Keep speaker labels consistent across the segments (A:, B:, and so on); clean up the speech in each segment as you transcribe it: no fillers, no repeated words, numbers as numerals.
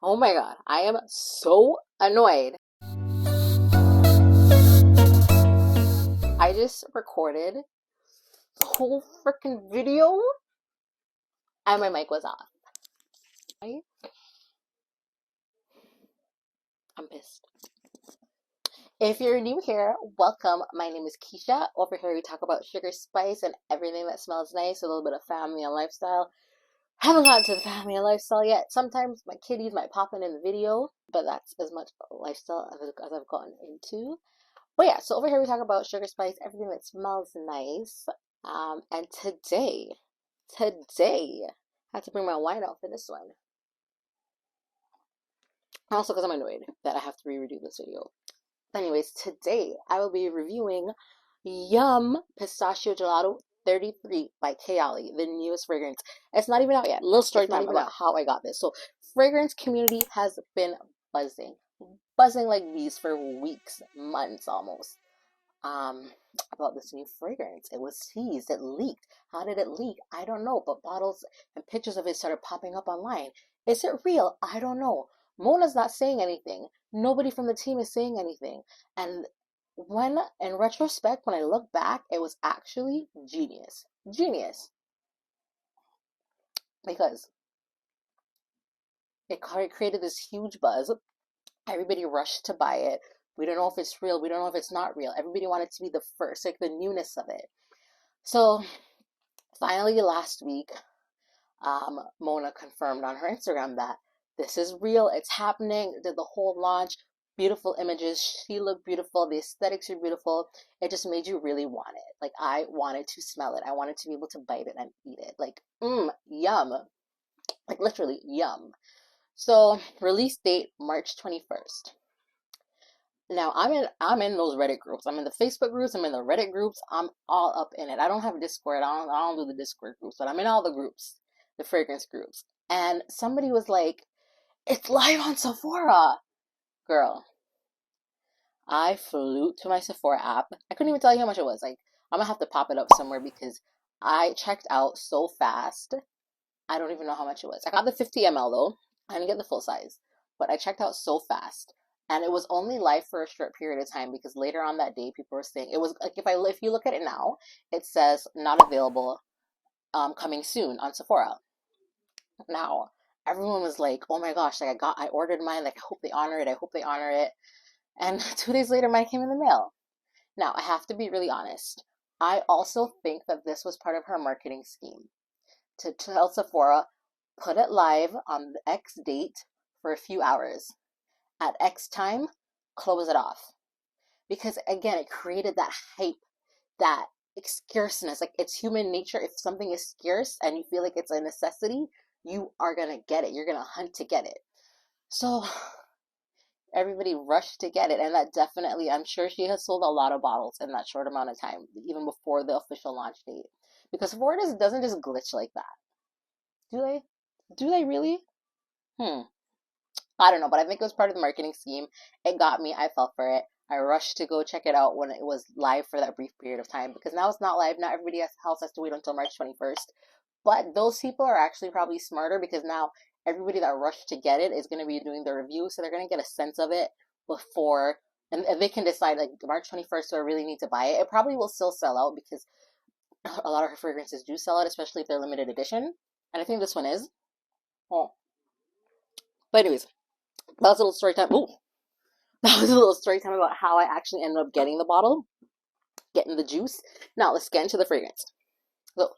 A: Oh my god, I am so annoyed. I just recorded the whole freaking video and my mic was off. I'm pissed. If you're new here, welcome. My name is Keisha. Over here we talk about sugar, spice, and everything that smells nice, a little bit of family and lifestyle. Haven't gotten to the family and lifestyle yet. Sometimes my kitties might pop in the video, but that's as much lifestyle as I've gotten into. But yeah, so over here we talk about sugar, spice, everything that smells nice. And today, I had to bring my wine out for this one. Also because I'm annoyed that I have to redo this video. Anyways, today I will be reviewing Yum Pistachio Gelato 33 by Kayali, the newest fragrance. It's not even out yet. Little story time about how I got this. So, fragrance community has been buzzing like bees for weeks, months almost. About this new fragrance. It was teased, it leaked. How did it leak? I don't know, but bottles and pictures of it started popping up online. Is it real? I don't know. Mona's not saying anything. Nobody from the team is saying anything. And when, in retrospect, when I look back, it was actually genius. Genius. Because it created this huge buzz. Everybody rushed to buy it. We don't know if it's real. We don't know if it's not real. Everybody wanted to be the first, like the newness of it. So finally last week, Mona confirmed on her Instagram that this is real. It's happening. Did the whole launch. Beautiful images. She looked beautiful. The aesthetics are beautiful. It just made you really want it. Like I wanted to smell it. I wanted to be able to bite it and eat it. Like, yum. Like literally yum. So release date March 21st. Now I'm in those Reddit groups. I'm in the Facebook groups. I'm in the Reddit groups. I'm all up in it. I don't have Discord. I don't do the Discord groups, but I'm in all the groups, the fragrance groups. And somebody was like, "It's live on Sephora." Girl, I flew to my Sephora app. I couldn't even tell you how much it was. Like I'm gonna have to pop it up somewhere because I checked out so fast. I don't even know how much it was. I got the 50 ml though. I didn't get the full size, but I checked out so fast. And it was only live for a short period of time because later on that day, people were saying it was like if you look at it now, it says not available, coming soon on Sephora. Now everyone was like, "Oh my gosh! Like I ordered mine. Like I hope they honor it. I hope they honor it." And 2 days later, mine came in the mail. Now I have to be really honest. I also think that this was part of her marketing scheme to tell Sephora, put it live on the X date for a few hours. At X time, close it off. Because again, it created that hype, that scarceness. Like it's human nature. If something is scarce and you feel like it's a necessity, you are gonna get it. You're gonna hunt to get it. So everybody rushed to get it, and that definitely, I'm sure she has sold a lot of bottles in that short amount of time, even before the official launch date. Because Sephora doesn't just glitch like that. Do they? Do they really? I don't know, but I think it was part of the marketing scheme. It got me. I fell for it. I rushed to go check it out when it was live for that brief period of time because now it's not live. Now everybody else has to wait until March 21st. But those people are actually probably smarter because now everybody that rushed to get it is going to be doing the review. So they're going to get a sense of it before, and they can decide like March 21st, do I really need to buy it? It probably will still sell out because a lot of her fragrances do sell out, especially if they're limited edition. And I think this one is. Oh. But anyways, that was a little story time. Ooh. That was a little story time about how I actually ended up getting the bottle, getting the juice. Now let's get into the fragrance. So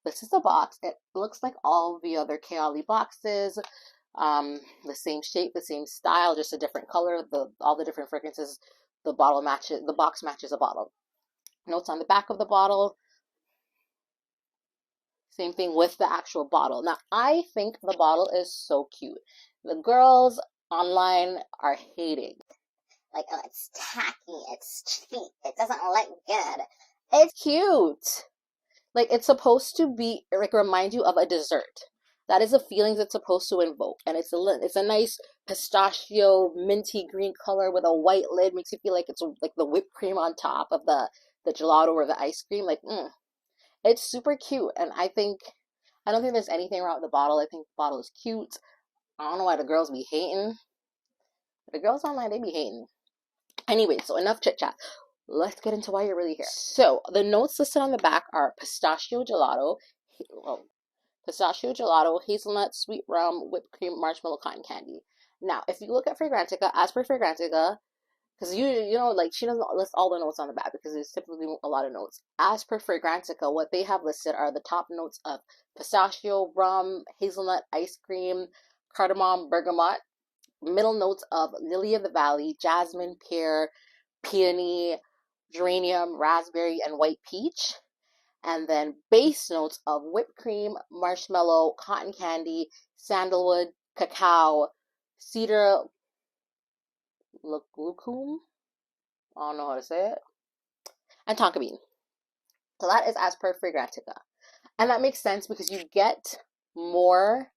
A: this is the box. It looks like all the other Kayali boxes, the same shape, the same style, just a different color. All the different fragrances, the box matches a bottle. Notes on the back of the bottle. Same thing with the actual bottle. Now I think the bottle is so cute. The girls online are hating. Like, oh, it's tacky, it's cheap, it doesn't look good. It's cute. Like, it's supposed to be, like, remind you of a dessert. That is the feelings it's supposed to invoke. And it's a nice pistachio, minty green color with a white lid. Makes you feel like it's like the whipped cream on top of the gelato or the ice cream. Like, it's super cute. And I don't think there's anything wrong with the bottle. I think the bottle is cute. I don't know why the girls be hating. The girls online, they be hating. Anyway, so enough chit chat. Let's get into why you're really here. So the notes listed on the back are pistachio gelato, well, pistachio gelato, hazelnut, sweet rum, whipped cream, marshmallow, cotton candy. Now, if you look at Fragrantica, as per Fragrantica, because you know, like, she doesn't list all the notes on the back because there's typically a lot of notes. As per Fragrantica, what they have listed are the top notes of pistachio, rum, hazelnut, ice cream, cardamom, bergamot. Middle notes of lily of the valley, jasmine, pear, peony, geranium, raspberry, and white peach. And then base notes of whipped cream, marshmallow, cotton candy, sandalwood, cacao, cedar, lucum, I don't know how to say it, and tonka bean. So that is as per Fragrantica. And that makes sense because you get more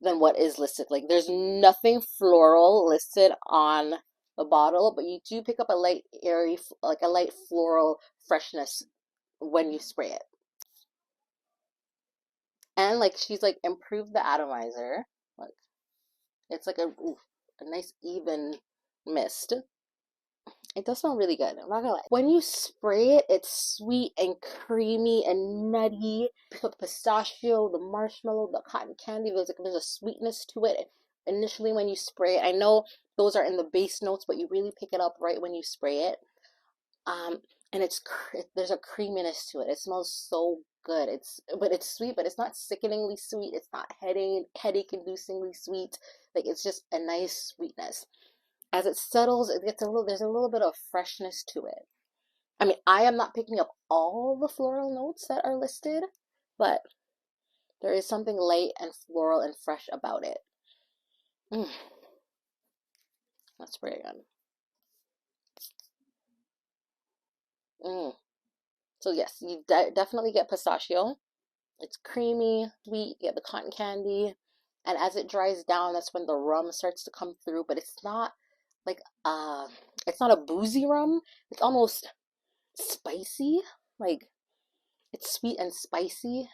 A: than what is listed. Like, there's nothing floral listed on the bottle, but you do pick up a light, airy, like a light floral freshness when you spray it. And like, she's like improved the atomizer. Like, it's like a nice even mist. It does smell really good. I'm not gonna lie. When you spray it, it's sweet and creamy and nutty. The pistachio, the marshmallow, the cotton candy. There's a sweetness to it initially when you spray it. I know those are in the base notes, but you really pick it up right when you spray it. And there's a creaminess to it. It smells so good. But it's sweet, but it's not sickeningly sweet. It's not headache inducingly sweet. Like, it's just a nice sweetness. As it settles, there's a little bit of freshness to it. I mean, I am not picking up all the floral notes that are listed, but there is something light and floral and fresh about it. Let's spray again. So yes, you definitely get pistachio. It's creamy, sweet. You get the cotton candy, and as it dries down, that's when the rum starts to come through. But it's not like it's not a boozy rum. It's almost spicy. Like, it's sweet and spicy.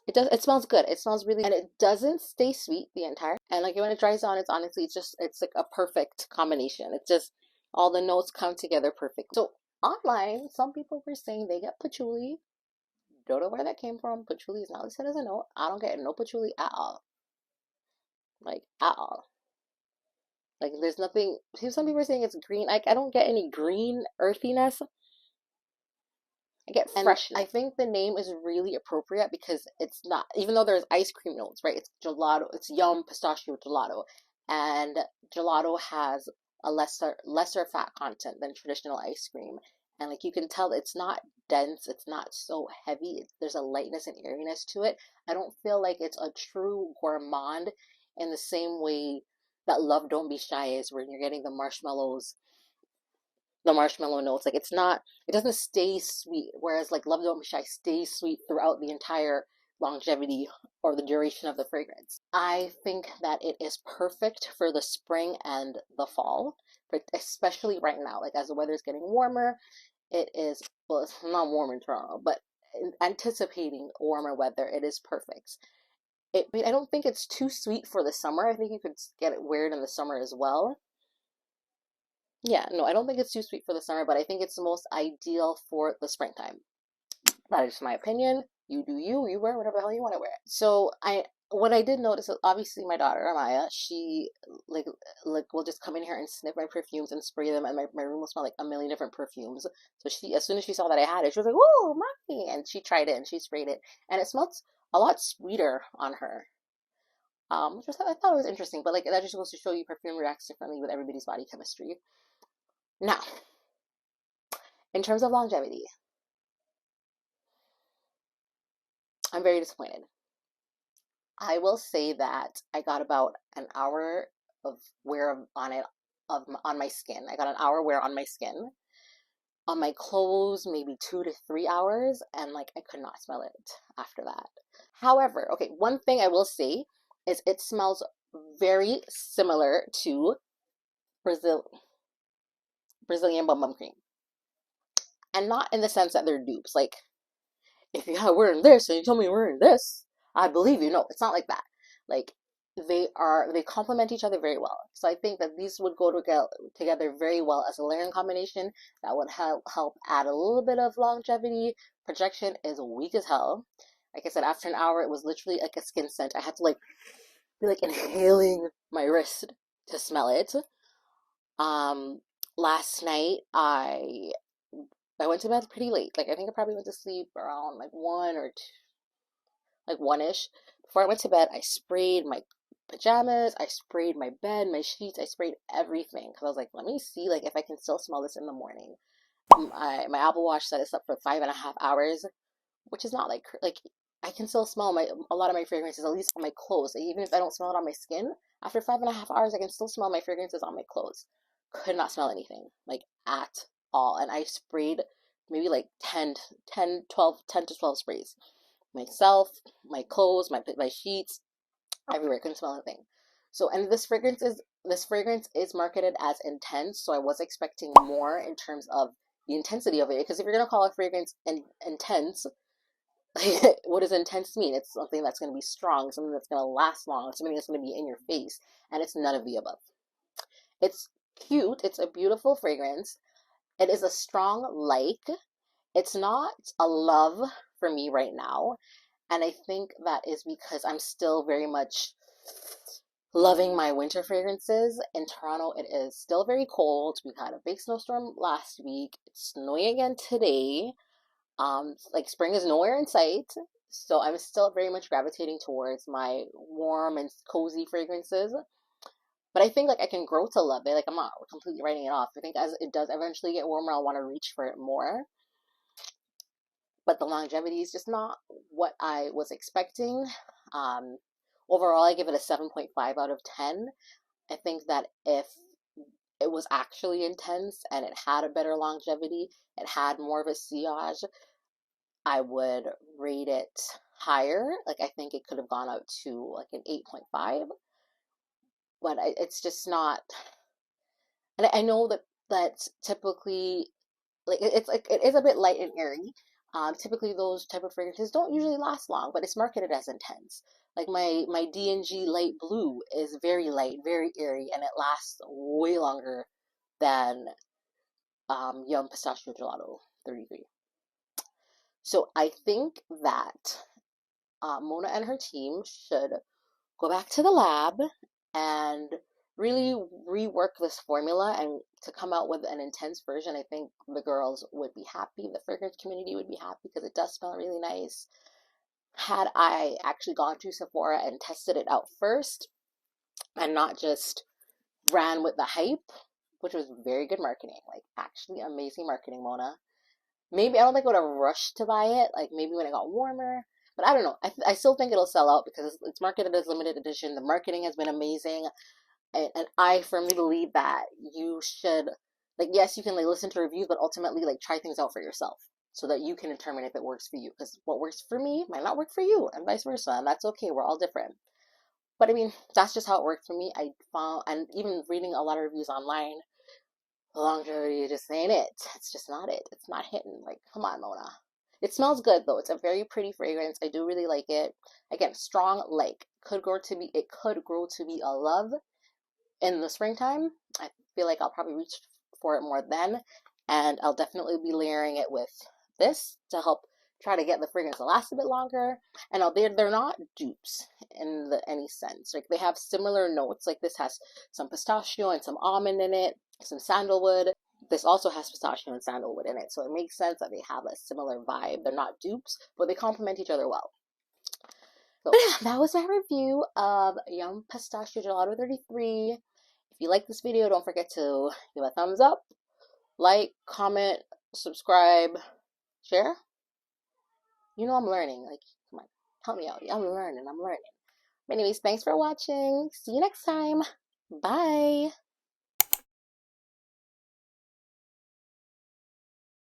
A: It smells good. It smells really, and it doesn't stay sweet the entire. And like, when it dries down, it's like a perfect combination. It's just all the notes come together perfect. So online, some people were saying they get patchouli. Don't know where that came from. Patchouli is not listed as a note. I don't get no patchouli at all. Like, at all. Like, there's nothing. Some people are saying it's green. Like, I don't get any green earthiness. I get freshness. I think the name is really appropriate because it's not, even though there's ice cream notes, right? It's gelato. It's Yum Pistachio Gelato, and gelato has a lesser fat content than traditional ice cream. And like, you can tell it's not dense. It's not so heavy. There's a lightness and airiness to it. I don't feel like it's a true gourmand in the same way that Love Don't Be Shy is, where you're getting the marshmallow notes. Like, it doesn't stay sweet, whereas like Love Don't Be Shy stays sweet throughout the entire longevity or the duration of the fragrance. I think that it is perfect for the spring and the fall, but especially right now, like, as the weather is getting warmer. It is, well, it's not warm in Toronto, but anticipating warmer weather, it is perfect. I don't think it's too sweet for the summer. I think you could get it weird in the summer as well. Yeah, no, I don't think it's too sweet for the summer, but I think it's the most ideal for the springtime. That is my opinion. You do you. You wear whatever the hell you want to wear. So what I did notice is, obviously, my daughter Amaya, she like will just come in here and sniff my perfumes and spray them, and my room will smell like a million different perfumes. So as soon as she saw that I had it, she was like, "Whoa, mommy!" And she tried it and she sprayed it, and it smelled a lot sweeter on her. Which I thought it was interesting, but like, that just goes to show you perfume reacts differently with everybody's body chemistry. Now, in terms of longevity, I'm very disappointed. I will say that I got about an hour of wear on it on my skin. I got an hour wear on my skin. On my clothes, maybe 2 to 3 hours, and like, I could not smell it after that. However, okay, one thing I will say is it smells very similar to Brazilian Bum Bum Cream. And not in the sense that they're dupes. Like, if you're wearing this and you tell me you're wearing this, I believe you. No, it's not like that. Like they complement each other very well. So I think that these would go together very well as a layering combination that would help add a little bit of longevity. Projection is weak as hell. Like I said, after an hour, it was literally like a skin scent. I had to like be like inhaling my wrist to smell it. Um, Last night I went to bed pretty late. Like I think I probably went to sleep around like one or two, like one-ish. Before I went to bed, I sprayed my pajamas, I sprayed my bed, my sheets, I sprayed everything because I was like, let me see like if I can still smell this in the morning. My Apple Watch said it's up for 5.5 hours, which is not like I can still smell my a lot of my fragrances at least on my clothes. Like, even if I don't smell it on my skin, after 5.5 hours, I can still smell my fragrances on my clothes. Could not smell anything like at all, and I sprayed maybe like 10 to 12 sprays myself, my clothes, my sheets, everywhere. I couldn't smell anything. So, and this fragrance is marketed as intense, so I was expecting more in terms of the intensity of it. Because if you're gonna call a fragrance intense, like, what does intense mean? It's something that's gonna be strong, something that's gonna last long, something that's gonna be in your face, and it's none of the above. It's cute. It's a beautiful fragrance. It is a strong like. It's not a love for me right now. And I think that is because I'm still very much loving my winter fragrances. In Toronto, it is still very cold. We had a big snowstorm last week. It's snowing again today. Like spring is nowhere in sight. So I'm still very much gravitating towards my warm and cozy fragrances. But I think like I can grow to love it. Like I'm not completely writing it off. I think as it does eventually get warmer, I'll want to reach for it more. But the longevity is just not what I was expecting. Um, Overall, I give it a 7.5 out of 10. I think that if it was actually intense and it had a better longevity, it had more of a sillage, I would rate it higher. Like I think it could have gone out to like an 8.5, but it's just not. And I know that that's typically like it's like it is a bit light and airy. Typically those type of fragrances don't usually last long, but it's marketed as intense. Like my D&G light blue is very light, very airy, and it lasts way longer than Yum Pistachio Gelato 33. So I think that Mona and her team should go back to the lab and really rework this formula and to come out with an intense version. I think the girls would be happy. The fragrance community would be happy because it does smell really nice. Had I actually gone to Sephora and tested it out first and not just ran with the hype, which was very good marketing, like actually amazing marketing, Mona. Maybe I don't think I would have rushed to buy it, like maybe when it got warmer. But I don't know. I still think it'll sell out because it's marketed as limited edition. The marketing has been amazing. And I firmly believe that you should, like, yes, you can like listen to reviews, but ultimately like try things out for yourself so that you can determine if it works for you. Because what works for me might not work for you, and vice versa. And that's okay. We're all different. But I mean, that's just how it worked for me. I found, and even reading a lot of reviews online, the longevity just ain't it. It's just not it. It's not hitting. Like, come on, Mona. It smells good though. It's a very pretty fragrance. I do really like it. Again, strong like it could grow to be a love in the springtime. I feel like I'll probably reach for it more then, and I'll definitely be layering it with this to help try to get the fragrance to last a bit longer. And they're not dupes in any sense. Like they have similar notes. Like this has some pistachio and some almond in it, some sandalwood. This also has pistachio and sandalwood in it, so it makes sense that they have a similar vibe. They're not dupes, but they complement each other well. So yeah, that was my review of Yum Pistachio Gelato 33. If you like this video, don't forget to give a thumbs up, like, comment, subscribe, share. You know I'm learning. Like, come on, help me out. I'm learning. But anyways, thanks for watching. See you next time. Bye.